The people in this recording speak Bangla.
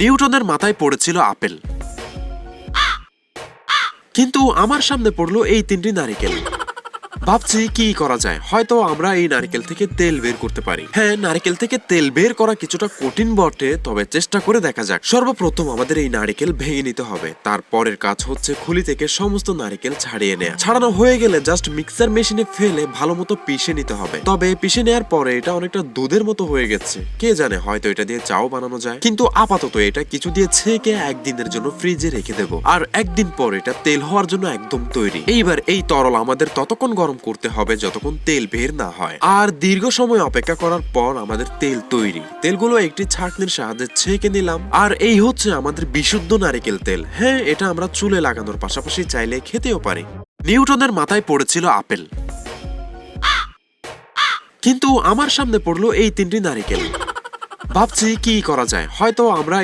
নিউটনের মাথায় পড়েছিল আপেল, কিন্তু আমার সামনে পড়লো এই 3টি নারিকেল। ভাবছি কি করা যায়, হয়তো আমরা এই নারকেল থেকে তেল বের করতে পারি। হ্যাঁ, নারকেল থেকে তেল বের করা কিছুটা কঠিন বটে, তবে চেষ্টা করে দেখা যাক। সর্বপ্রথম আমাদের এই নারকেল ভেঙে নিতে হবে। তারপরের কাজ হচ্ছে খুলি থেকে সমস্ত নারকেল ছাড়িয়ে নেওয়া। ছাড়ানো হয়ে গেলে জাস্ট মিক্সার মেশিনে ফেলে ভালো মতো পিষে নিতে হবে। তবে পিষে নেওয়ার পরে এটা অনেকটা দুধের মতো হয়ে গেছে, কে জানে হয়তো এটা দিয়ে চাও বানানো যায়। কিন্তু আপাতত এটা কিছু দিয়ে ছেঁকে একদিনের জন্য ফ্রিজে রেখে দেবো, আর একদিন পর এটা তেল হওয়ার জন্য একদম তৈরি। এইবার এই তরল আমাদের ততক্ষণ গরম করতে হবে যতক্ষণ তেল বের না হয়। আর দীর্ঘ সময় অপেক্ষা করার পর আমাদের তেল তৈরি। তেলগুলো একটি ছাঁকনির সাহায্যে ছেঁকে নিলাম, আর এই হচ্ছে আমাদের বিশুদ্ধ নারকেল তেল। হ্যাঁ, এটা আমরা চুলে লাগানোর পাশাপাশি চাইলে খেতেও পারি। নিউটনের মাথায় পড়েছিল আপেল, কিন্তু আমার সামনে পড়লো এই 3টি নারিকেল। ভাবছি কি করা যায়, হয়তো আমরা